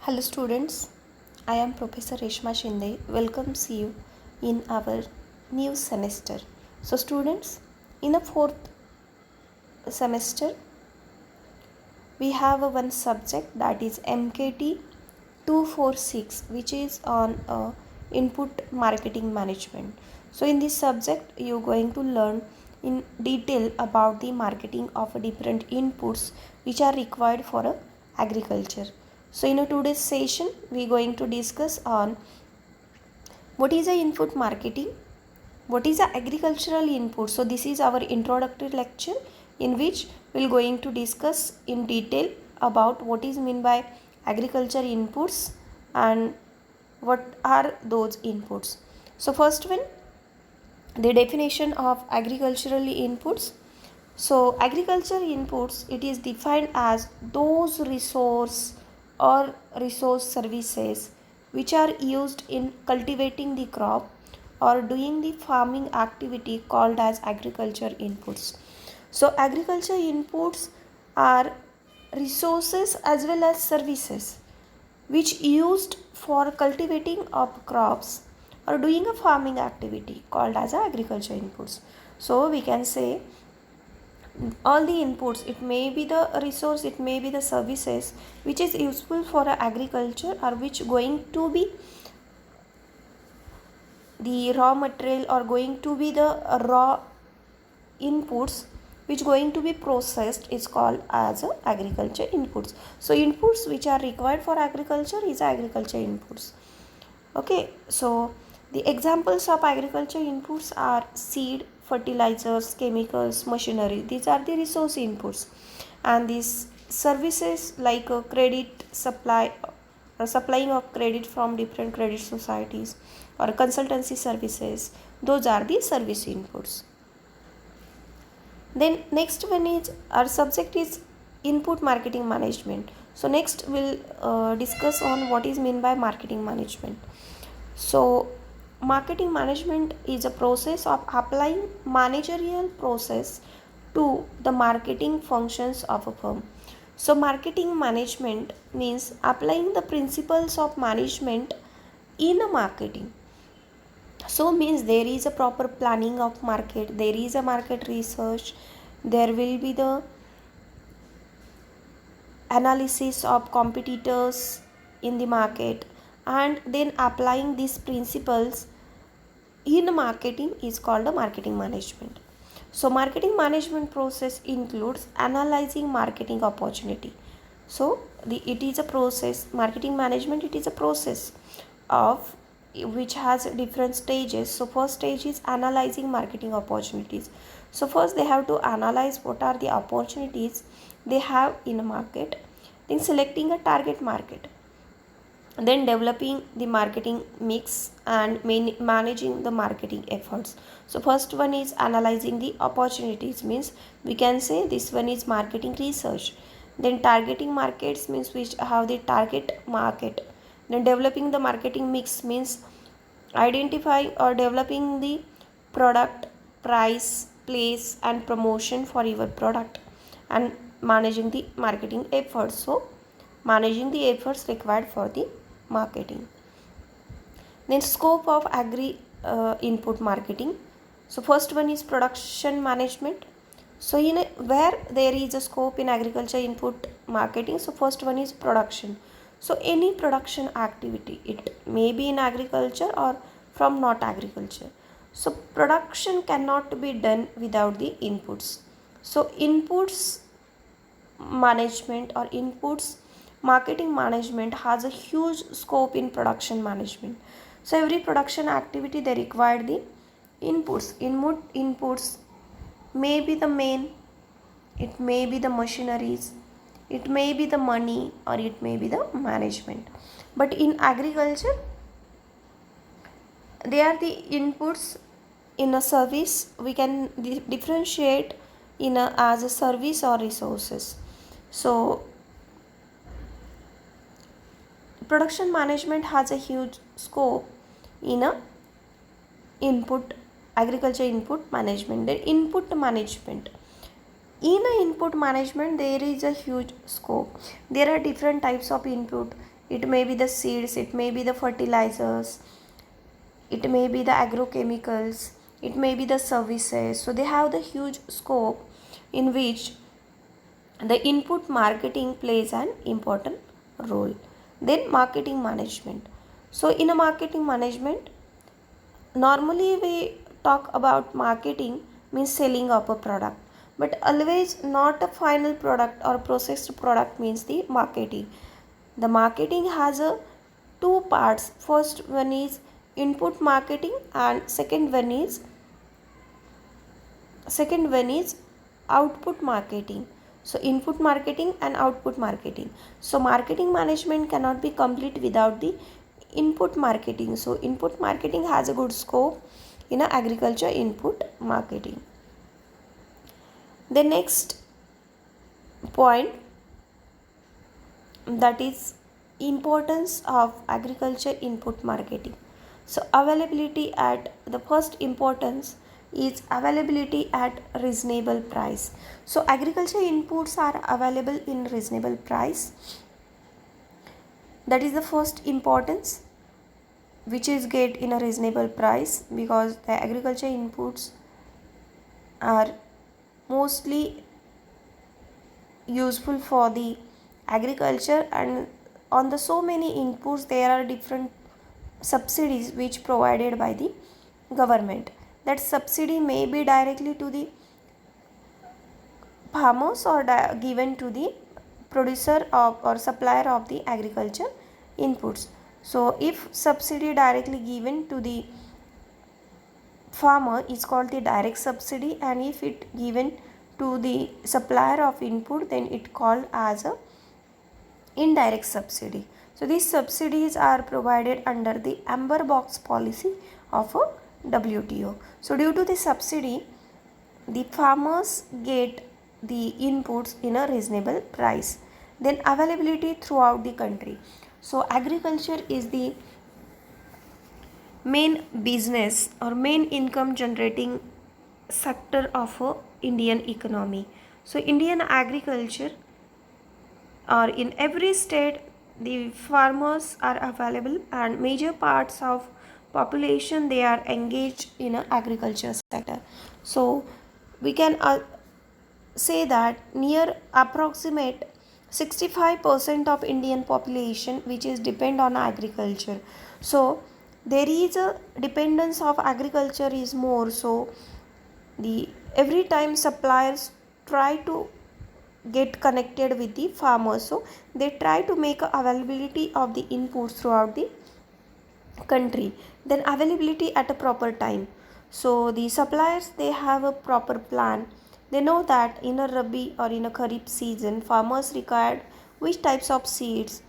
Hello students, I am Professor Reshma Shinde. Welcomes you in our new semester. So students, in a fourth semester, we have one subject that is MKT 246, which is on input marketing management. So in this subject, you are going to learn in detail about the marketing of different inputs which are required for agriculture. So in today's session, we are going to discuss on what is a input marketing, what is a agricultural input. So this is our introductory lecture in which we are going to discuss in detail about what is meant by agriculture inputs and what are those inputs. So first one, the definition of agricultural inputs. So agriculture inputs, it is defined as those resource or resource services which are used in cultivating the crop or doing the farming activity called as agriculture inputs. So agriculture inputs are resources as well as services which used for cultivating of crops or doing a farming activity called as agriculture inputs. So we can say all the inputs, it may be the resource, it may be the services which is useful for agriculture or which going to be the raw material or going to be the raw inputs which going to be processed is called as agriculture inputs. So inputs which are required for agriculture is agriculture inputs. Okay, so the examples of agriculture inputs are seed, fertilizers, chemicals, machinery. These are the resource inputs, and these services like credit supply, supplying of credit from different credit societies or consultancy services, those are the service inputs. Then next one is, our subject is input marketing management. So next we'll discuss on what is meant by marketing management. So marketing management is a process of applying managerial process to the marketing functions of a firm. So marketing management means applying the principles of management in a marketing. So means there is a proper planning of market, there is a market research, there will be the analysis of competitors in the market, and then applying these principles in marketing is called a marketing management. So marketing management process includes analyzing marketing opportunity. So it is a process, marketing management, it is a process of which has different stages. So first stage is analyzing marketing opportunities. So first they have to analyze what are the opportunities they have in a market, then selecting a target market, then developing the marketing mix and managing the marketing efforts. So first one is analyzing the opportunities, means we can say this one is marketing research. Then targeting markets means which have the target market. Then developing the marketing mix means identifying or developing the product, price, place and promotion for your product, and managing the marketing efforts. So managing the efforts required for the marketing. Then scope of agri input marketing. So first one is production management. So in where there is a scope in agriculture input marketing, so first one is production. So any production activity, it may be in agriculture or from not agriculture. So production cannot be done without the inputs. So inputs management or inputs marketing management has a huge scope in production management. So every production activity they require the inputs. Inputs may be the main, it may be the machineries, it may be the money, or it may be the management. But in agriculture, they are the inputs. In a service, we can differentiate in as a service or resources. So production management has a huge scope in a input agriculture input management. Then input management, in a input management there is a huge scope. There are different types of input. it may be the seeds, it may be the fertilizers, it may be the agrochemicals, it may be the services. So they have the huge scope in which the input marketing plays an important role. Then marketing management. So in a marketing management, normally we talk about marketing means selling of a product, but always not a final product or processed product means the marketing. The marketing has a two parts. First one is input marketing and second one is output marketing. So input marketing and output marketing. So marketing management cannot be complete without the input marketing. So input marketing has a good scope in a agriculture input marketing. The next point, that is importance of agriculture input marketing. So availability at the first importance is availability at reasonable price. So agriculture inputs are available in reasonable price. That is the first importance, which is get in a reasonable price, because the agriculture inputs are mostly useful for the agriculture, and on the so many inputs there are different subsidies which provided by the government. That subsidy may be directly to the farmers or given to the producer of or supplier of the agriculture inputs. So if subsidy directly given to the farmer is called the direct subsidy, and if it given to the supplier of input, then it called as a indirect subsidy. So these subsidies are provided under the amber box policy of a WTO. So due to the subsidy, the farmers get the inputs in a reasonable price. Then availability throughout the country. So agriculture is the main business or main income generating sector of a Indian economy. So Indian agriculture, or in every state the farmers are available, and major parts of population they are engaged in a agriculture sector. So we can say that near approximate 65% of Indian population which is depend on agriculture. So there is a dependence of agriculture is more. So the every time suppliers try to get connected with the farmers, so they try to make availability of the inputs throughout the country. Then availability at a proper time. So the suppliers they have a proper plan. They know that in a rabi or in a kharif season farmers require which types of seeds,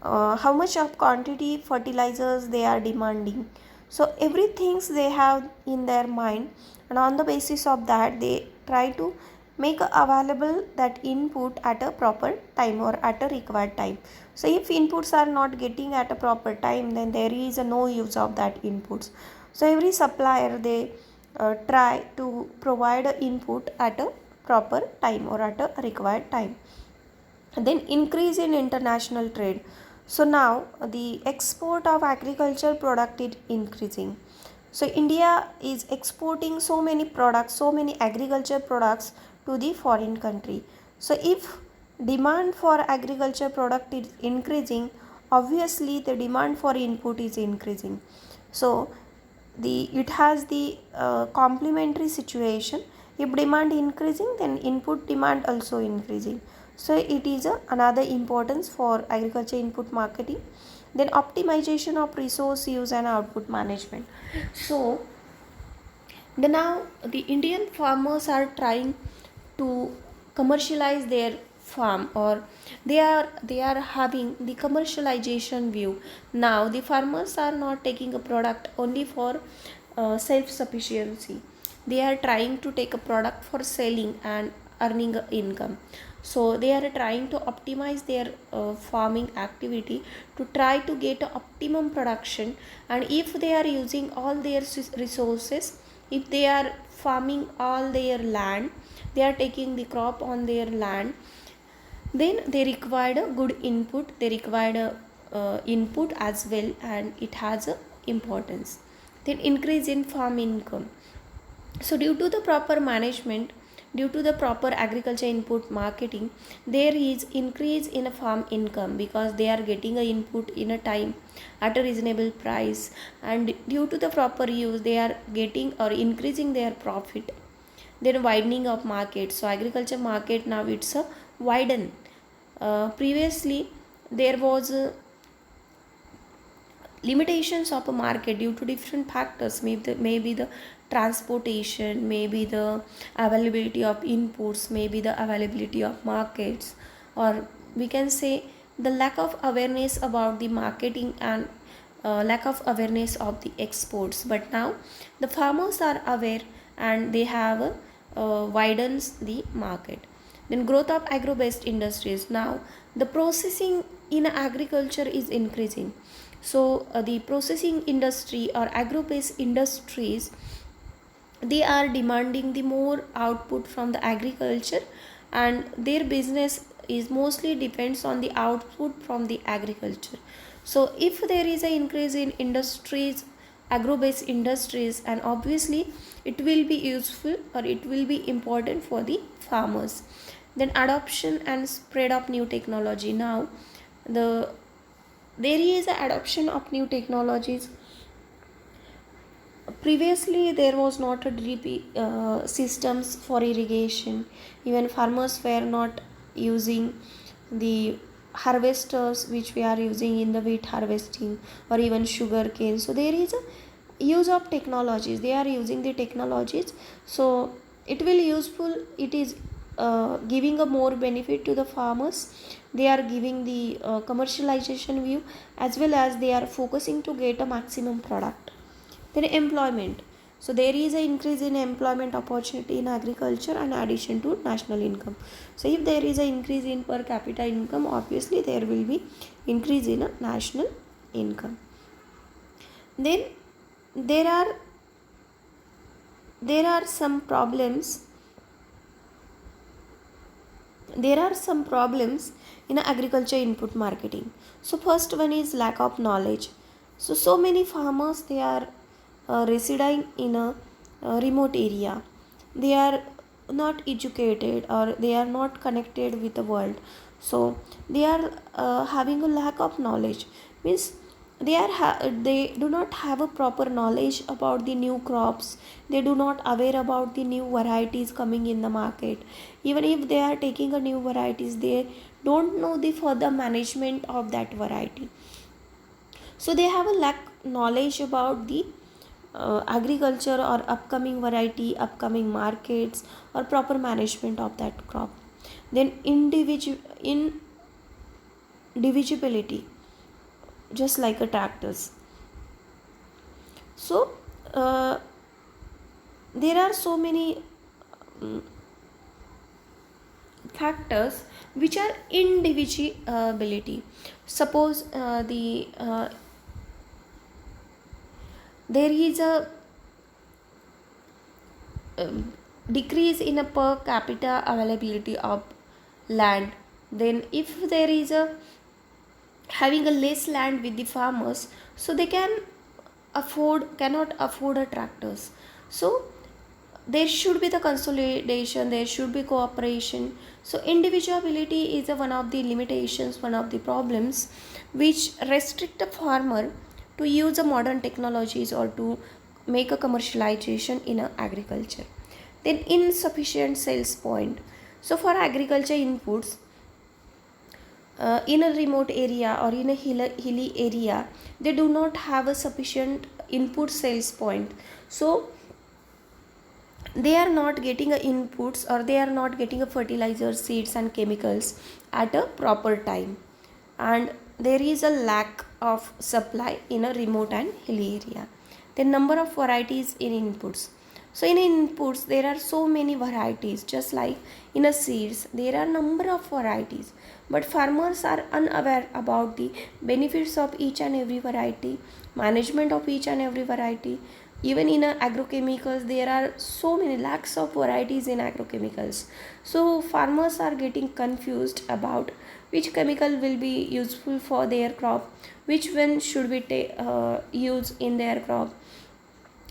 how much of quantity fertilizers they are demanding. So everything they have in their mind, and on the basis of that they try to make available that input at a proper time or at a required time. So if inputs are not getting at a proper time, then there is no use of that inputs. So every supplier they try to provide a input at a proper time or at a required time. Then increase in international trade. So now the export of agriculture product is increasing. So India is exporting so many products, so many agriculture products to the foreign country. So if demand for agriculture product is increasing, obviously the demand for input is increasing. So it has the complementary situation. If demand increasing, then input demand also increasing. So it is another importance for agriculture input marketing. Then optimization of resource use and output management. So now the Indian farmers are trying to commercialize their farm, or they are having the commercialization view. Now the farmers are not taking a product only for self sufficiency. They are trying to take a product for selling and earning income. So they are trying to optimize their farming activity to try to get optimum production. And if they are using all their resources, if they are farming all their land, they are taking the crop on their land, then they required a good input, they required a input as well, and it has a importance. Then increase in farm income. So due to the proper management, due to the proper agriculture input marketing, there is increase in a farm income because they are getting a input in a time at a reasonable price, and due to the proper use they are getting or increasing their profit. Then widening of market. So agriculture market now it's a widen. Previously there was limitations of a market due to different factors, maybe the transportation, maybe the availability of inputs, maybe the availability of markets, or we can say the lack of awareness about the marketing, and lack of awareness of the exports. But now the farmers are aware and they have widens the market. Then growth of agro based industries. Now the processing in agriculture is increasing. So the processing industry or agro based industries, they are demanding the more output from the agriculture, and their business is mostly depends on the output from the agriculture. So if there is an increase in industries, agro based industries, and obviously it will be useful or it will be important for the farmers. Then adoption and spread of new technology. Now the there is a adoption of new technologies. Previously there was not a drip systems for irrigation. Even farmers were not using the harvesters which we are using in the wheat harvesting or even sugar cane. So there is a use of technologies, they are using the technologies. So it will useful, it is giving a more benefit to the farmers. They are giving the commercialization view, as well as they are focusing to get a maximum product. Then employment. So there is an increase in employment opportunity in agriculture and addition to national income. So if there is an increase in per capita income, obviously there will be increase in a national income. Then there are some problems. There are some problems in agriculture input marketing. So first one is lack of knowledge. So many farmers, they are residing in a remote area. They are not educated or they are not connected with the world. So they are having a lack of knowledge, means they do not have a proper knowledge about the new crops. They do not aware about the new varieties coming in the market. Even if they are taking a new varieties, they don't know the further management of that variety. So they have a lack knowledge about the agriculture or upcoming variety, upcoming markets, or proper management of that crop. Then individuality, just like a tractors. So there are so many factors which are individuality. Suppose there is a decrease in a per capita availability of land. Then if there is a having a less land with the farmers, so they cannot afford a tractors. So there should be the consolidation, there should be cooperation. So individuality is one of the limitations, one of the problems which restrict a farmer to use a modern technologies or to make a commercialization in a agriculture. Then insufficient sales point. So for agriculture inputs, in a remote area or in a hilly area, they do not have a sufficient input sales point. So they are not getting a inputs, or they are not getting a fertilizer, seeds and chemicals at a proper time, and there is a lack of supply in a remote and hilly area. The number of varieties in inputs. So in inputs there are so many varieties, just like in a seeds there are number of varieties, but farmers are unaware about the benefits of each and every variety, management of each and every variety. Even in agrochemicals there are so many lakhs of varieties in agrochemicals. So farmers are getting confused about which chemical will be useful for their crop, which one should we use in their crop.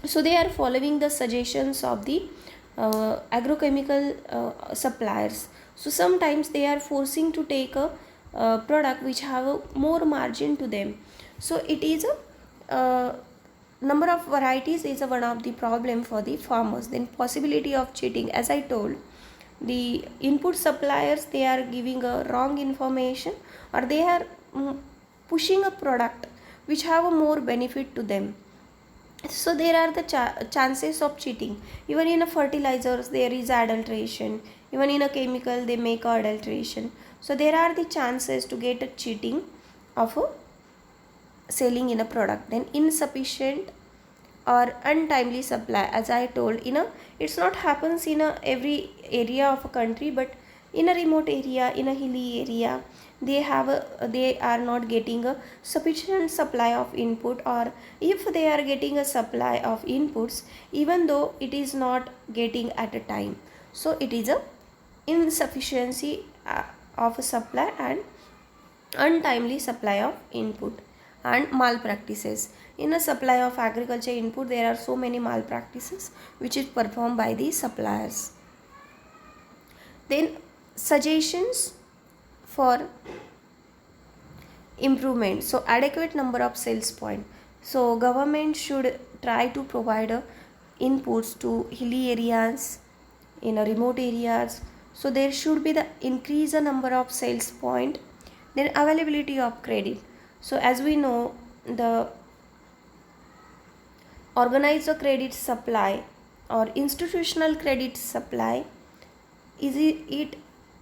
So they are following the suggestions of the agrochemical suppliers. So sometimes they are forcing to take a product which have a more margin to them. So it is a number of varieties is a one of the problem for the farmers. Then possibility of cheating, as I told, the input suppliers, they are giving a wrong information, or they are pushing a product which have a more benefit to them. So there are the chances of cheating. Even in a fertilizers there is adulteration, even in a chemical they make adulteration. So there are the chances to get a cheating of a selling in a product. Then insufficient or untimely supply, as I told, in a, it's not happens in a every area of a country, but in a remote area, in a hilly area, they are not getting a sufficient supply of input, or if they are getting a supply of inputs, even though it is not getting at a time. So it is a insufficiency of a supply and untimely supply of input. And malpractices, in a supply of agriculture input there are so many malpractices which is performed by the suppliers. Then suggestions for improvement. So adequate number of sales point. So government should try to provide inputs to hilly areas, in a remote areas. So there should be the increase the number of sales point. Then availability of credit. So as we know, the organized credit supply or institutional credit supply it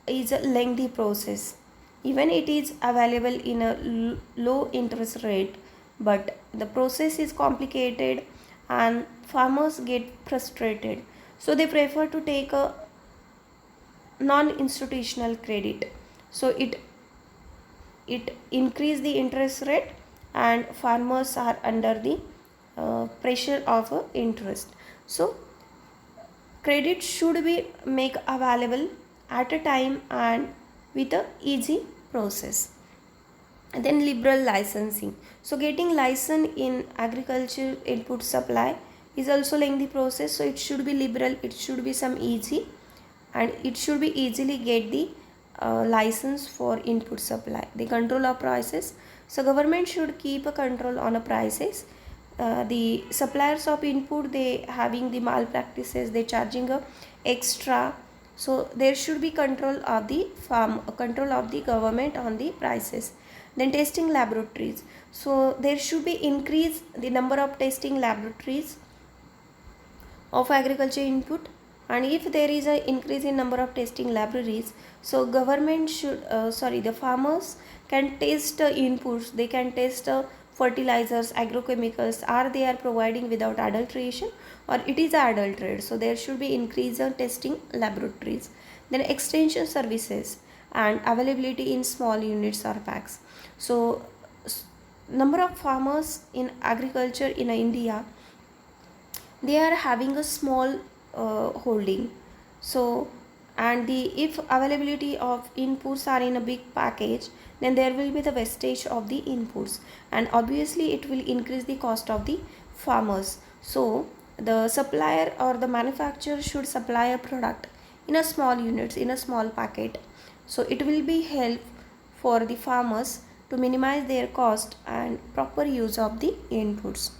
is a lengthy process. Even it is available in a low interest rate, but the process is complicated and farmers get frustrated. So they prefer to take a non-institutional credit. So it increase the interest rate and farmers are under the pressure of interest. So credit should be make available at a time and with a easy process. And then liberal licensing. So getting license in agriculture input supply is also lengthy process. So it should be liberal, it should be some easy, and it should be easily get the license for input supply. The control of prices. So government should keep a control on a prices. The suppliers of input, they having the malpractices, they charging a extra. So there should be control of the control of the government on the prices. Then testing laboratories. So there should be increase the number of testing laboratories of agriculture input. And if there is an increase in number of testing laboratories, so government should the farmers can test inputs, they can test fertilizers, agrochemicals, are they are providing without adulteration or it is adulterated. So there should be increase in testing laboratories. Then extension services and availability in small units or packs. So number of farmers in agriculture in India, they are having a small holding. So and the if availability of inputs are in a big package, then there will be the wastage of the inputs, and obviously it will increase the cost of the farmers. So the supplier or the manufacturer should supply a product in a small units, in a small packet. So it will be help for the farmers to minimize their cost and proper use of the inputs.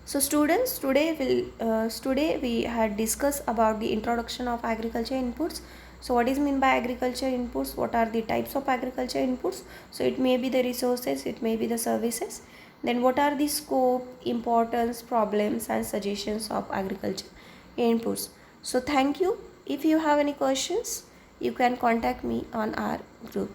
So students, today we had discussed about the introduction of agriculture inputs. So what is mean by agriculture inputs? What are the types of agriculture inputs? So it may be the resources, it may be the services. Then what are the scope, importance, problems and suggestions of agriculture inputs? So thank you. If you have any questions, you can contact me on our group.